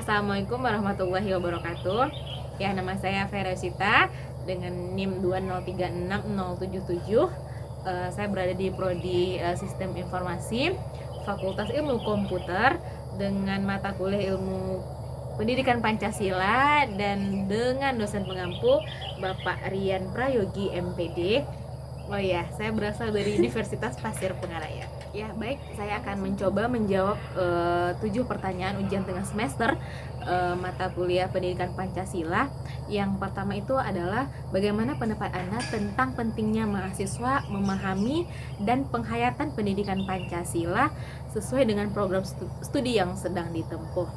Assalamualaikum warahmatullahi wabarakatuh. Ya, nama saya Veresita dengan NIM 2036077. Saya berada di Prodi Sistem Informasi Fakultas Ilmu Komputer dengan mata kuliah Ilmu Pendidikan Pancasila dan dengan dosen pengampu Bapak Rian Prayogi MPD. Oh ya, saya berasal dari Universitas Pasir Pengaraya. Ya, baik, saya akan mencoba menjawab 7 pertanyaan ujian tengah semester mata kuliah Pendidikan Pancasila. Yang pertama itu adalah bagaimana pendapat Anda tentang pentingnya mahasiswa memahami dan penghayatan pendidikan Pancasila sesuai dengan program studi yang sedang ditempuh.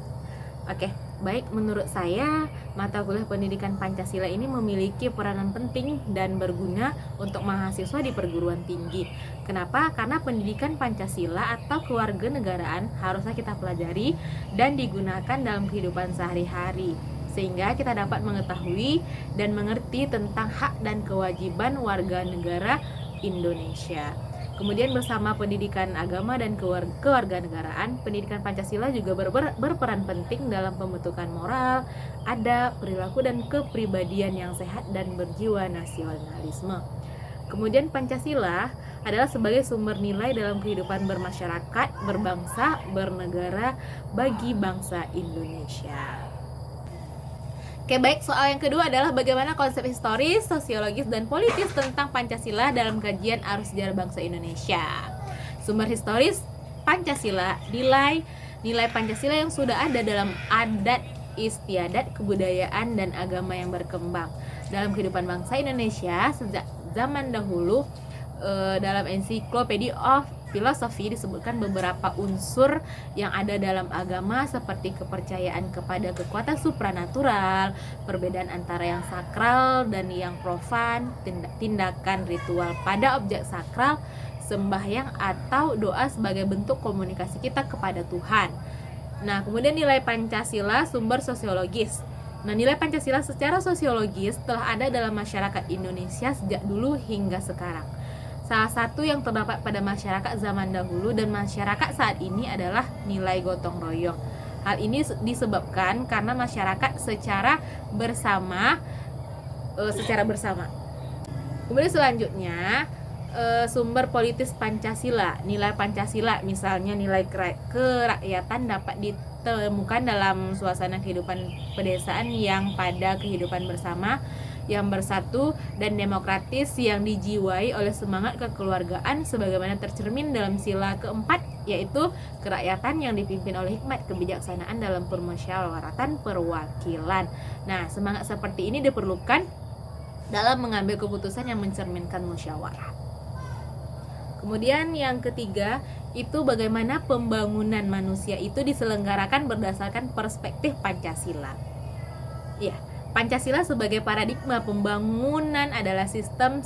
Oke, baik, menurut saya mata kuliah pendidikan Pancasila ini memiliki peranan penting dan berguna untuk mahasiswa di perguruan tinggi. Kenapa? Karena pendidikan Pancasila atau kewarganegaraan harusnya kita pelajari dan digunakan dalam kehidupan sehari-hari, sehingga kita dapat mengetahui dan mengerti tentang hak dan kewajiban warga negara Indonesia. Kemudian bersama pendidikan agama dan kewarganegaraan, pendidikan Pancasila juga berperan penting dalam pembentukan moral, adab, perilaku, dan kepribadian yang sehat dan berjiwa nasionalisme. Kemudian Pancasila adalah sebagai sumber nilai dalam kehidupan bermasyarakat, berbangsa, bernegara bagi bangsa Indonesia. Oke, baik, soal yang kedua adalah bagaimana konsep historis, sosiologis, dan politis tentang Pancasila dalam kajian arus sejarah bangsa Indonesia. Sumber historis Pancasila, nilai Pancasila yang sudah ada dalam adat istiadat, kebudayaan, dan agama yang berkembang dalam kehidupan bangsa Indonesia sejak zaman dahulu. Dalam Encyclopedia of Philosophy disebutkan beberapa unsur yang ada dalam agama seperti kepercayaan kepada kekuatan supranatural, perbedaan antara yang sakral dan yang profan, tindakan ritual pada objek sakral, sembahyang atau doa sebagai bentuk komunikasi kita kepada Tuhan. Nah, kemudian nilai Pancasila sumber sosiologis. Nah, nilai Pancasila secara sosiologis telah ada dalam masyarakat Indonesia sejak dulu hingga sekarang. Salah satu yang terdapat pada masyarakat zaman dahulu dan masyarakat saat ini adalah nilai gotong royong. Hal ini disebabkan karena masyarakat secara bersama. Kemudian selanjutnya sumber politis Pancasila. Nilai Pancasila misalnya nilai kerakyatan dapat ditemukan dalam suasana kehidupan pedesaan yang pada kehidupan bersama, yang bersatu dan demokratis, yang dijiwai oleh semangat kekeluargaan sebagaimana tercermin dalam sila keempat, yaitu kerakyatan yang dipimpin oleh hikmat kebijaksanaan dalam permusyawaratan perwakilan. Nah, semangat seperti ini diperlukan dalam mengambil keputusan yang mencerminkan musyawarah. Kemudian yang ketiga itu bagaimana pembangunan manusia itu diselenggarakan berdasarkan perspektif Pancasila. Ya, Pancasila sebagai paradigma pembangunan adalah sistem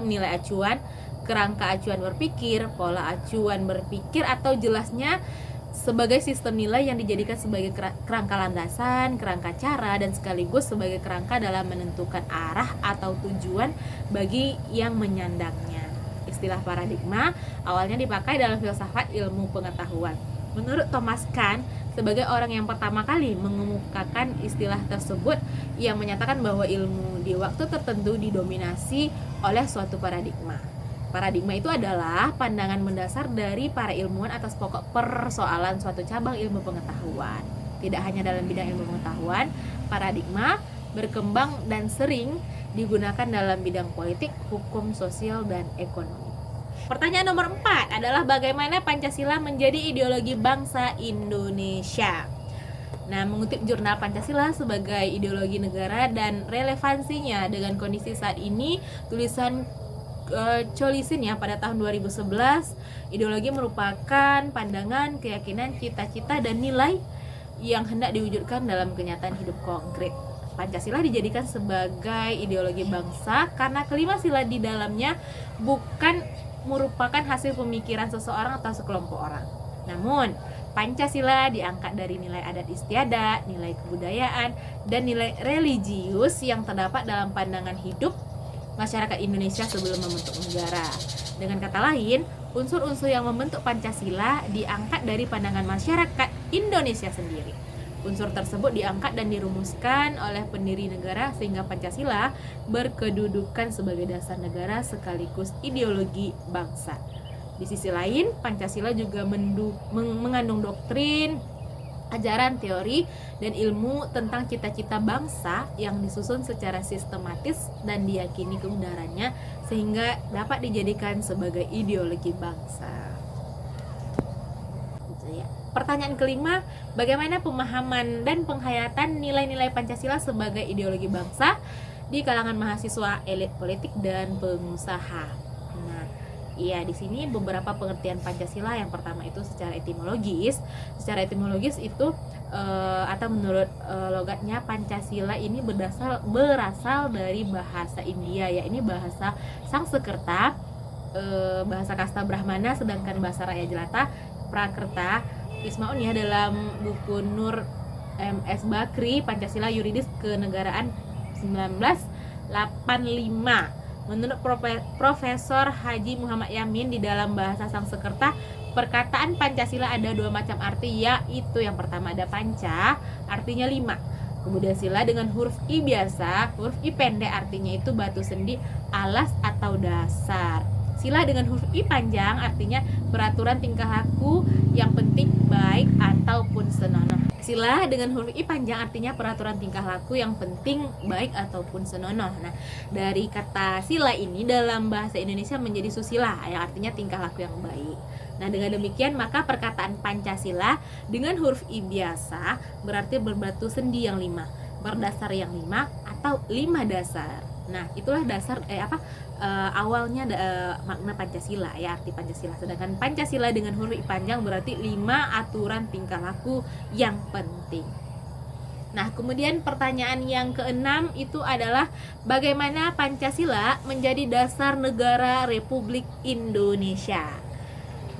nilai acuan, kerangka acuan berpikir, pola acuan berpikir, atau jelasnya sebagai sistem nilai yang dijadikan sebagai kerangka landasan, kerangka cara, dan sekaligus sebagai kerangka dalam menentukan arah atau tujuan bagi yang menyandangnya. Istilah paradigma awalnya dipakai dalam filsafat ilmu pengetahuan. Menurut Thomas Kuhn, sebagai orang yang pertama kali mengemukakan istilah tersebut, yang menyatakan bahwa ilmu di waktu tertentu didominasi oleh suatu paradigma. Paradigma itu adalah pandangan mendasar dari para ilmuwan atas pokok persoalan suatu cabang ilmu pengetahuan. Tidak hanya dalam bidang ilmu pengetahuan, paradigma berkembang dan sering digunakan dalam bidang politik, hukum, sosial, dan ekonomi. Pertanyaan nomor 4 adalah bagaimana Pancasila menjadi ideologi bangsa Indonesia. Nah, mengutip jurnal Pancasila sebagai ideologi negara dan relevansinya dengan kondisi saat ini, tulisan Cholisin ya pada tahun 2011, ideologi merupakan pandangan, keyakinan, cita-cita, dan nilai yang hendak diwujudkan dalam kenyataan hidup konkret. Pancasila dijadikan sebagai ideologi bangsa karena kelima sila di dalamnya bukan merupakan hasil pemikiran seseorang atau sekelompok orang. Namun, Pancasila diangkat dari nilai adat istiadat, nilai kebudayaan, dan nilai religius yang terdapat dalam pandangan hidup masyarakat Indonesia sebelum membentuk negara. Dengan kata lain, unsur-unsur yang membentuk Pancasila diangkat dari pandangan masyarakat Indonesia sendiri. Unsur tersebut diangkat dan dirumuskan oleh pendiri negara sehingga Pancasila berkedudukan sebagai dasar negara sekaligus ideologi bangsa. Di sisi lain, Pancasila juga mengandung doktrin, ajaran, teori, dan ilmu tentang cita-cita bangsa yang disusun secara sistematis dan diyakini kebenarannya sehingga dapat dijadikan sebagai ideologi bangsa. Pertanyaan kelima, bagaimana pemahaman dan penghayatan nilai-nilai Pancasila sebagai ideologi bangsa di kalangan mahasiswa, elit politik, dan pengusaha? Nah, iya, di sini beberapa pengertian Pancasila. Yang pertama itu secara etimologis. Secara etimologis itu atau menurut logatnya, Pancasila ini berasal dari bahasa India, ya ini bahasa Sangskerta, bahasa kasta Brahmana, sedangkan bahasa rakyat jelata Prakrta. Ismaun ya dalam buku Nur M.S. Bakri, Pancasila Yuridis Kenegaraan 1985. Menurut Profesor Haji Muhammad Yamin, di dalam bahasa Sangskerta, perkataan Pancasila ada dua macam arti, yaitu yang pertama ada panca, artinya 5. Kemudian sila dengan huruf I biasa, huruf I pendek artinya itu batu sendi, alas atau dasar. Sila dengan huruf I panjang artinya peraturan tingkah laku yang penting, baik ataupun senonoh. Sila dengan huruf I panjang artinya peraturan tingkah laku yang penting, baik ataupun senonoh. Nah, dari kata sila ini dalam bahasa Indonesia menjadi susila, yang artinya tingkah laku yang baik. Nah, dengan demikian maka perkataan Pancasila dengan huruf I biasa berarti berbatu sendi yang 5, berdasar yang 5, atau 5 dasar. Nah, itulah dasar awalnya makna Pancasila, ya arti Pancasila. Sedangkan Pancasila dengan huruf I panjang berarti 5 aturan tingkah laku yang penting. Nah, kemudian pertanyaan yang keenam itu adalah bagaimana Pancasila menjadi dasar negara Republik Indonesia.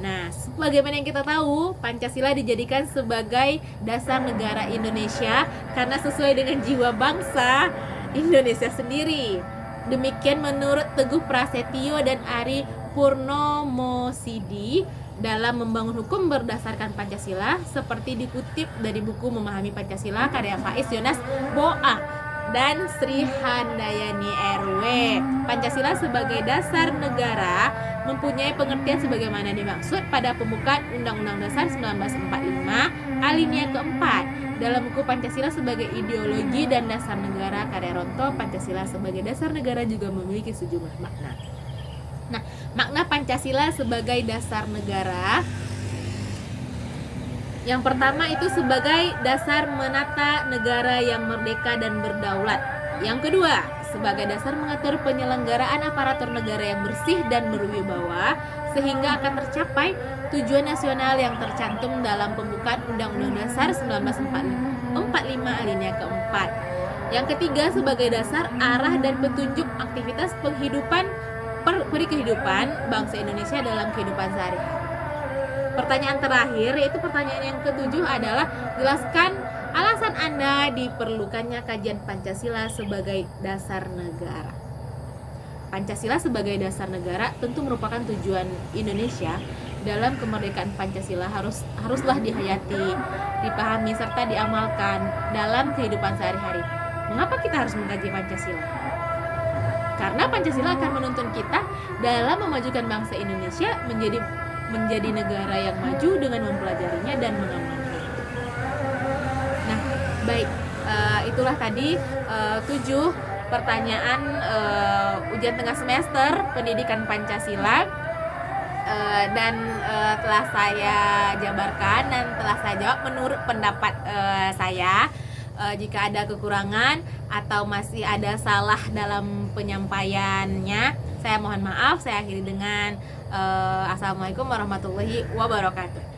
Nah, sebagaimana yang kita tahu, Pancasila dijadikan sebagai dasar negara Indonesia karena sesuai dengan jiwa bangsa Indonesia sendiri. Demikian menurut Teguh Prasetyo dan Ari Purnomosidi dalam membangun hukum berdasarkan Pancasila, seperti dikutip dari buku Memahami Pancasila karya Faiz Yonas Boa dan Sri Handayani RW. Pancasila sebagai dasar negara mempunyai pengertian sebagaimana dimaksud pada pembukaan Undang-Undang Dasar 1945 alinea keempat. Dalam buku Pancasila sebagai ideologi dan dasar negara karya Ronto, Pancasila sebagai dasar negara juga memiliki sejumlah makna. Nah, makna Pancasila sebagai dasar negara, yang pertama itu sebagai dasar menata negara yang merdeka dan berdaulat. Yang kedua, sebagai dasar mengatur penyelenggaraan aparatur negara yang bersih dan berwibawa sehingga akan tercapai tujuan nasional yang tercantum dalam pembukaan Undang-Undang Dasar 1945 alinea keempat. Yang ketiga, sebagai dasar arah dan petunjuk aktivitas kehidupan bangsa Indonesia dalam kehidupan sehari-hari. Pertanyaan terakhir, yaitu pertanyaan yang ketujuh adalah jelaskan alasan Anda diperlukannya kajian Pancasila sebagai dasar negara. Pancasila sebagai dasar negara tentu merupakan tujuan Indonesia dalam kemerdekaan. Pancasila haruslah dihayati, dipahami serta diamalkan dalam kehidupan sehari-hari. Mengapa kita harus mengkaji Pancasila? Karena Pancasila akan menuntun kita dalam memajukan bangsa Indonesia menjadi negara yang maju dengan mempelajarinya dan mengamalkannya. Nah, baik, itulah tadi 7 pertanyaan ujian tengah semester pendidikan Pancasila, dan telah saya jabarkan dan telah saya jawab menurut pendapat saya. Jika ada kekurangan atau masih ada salah dalam penyampaiannya, saya mohon maaf. Saya akhiri dengan Assalamualaikum warahmatullahi wabarakatuh.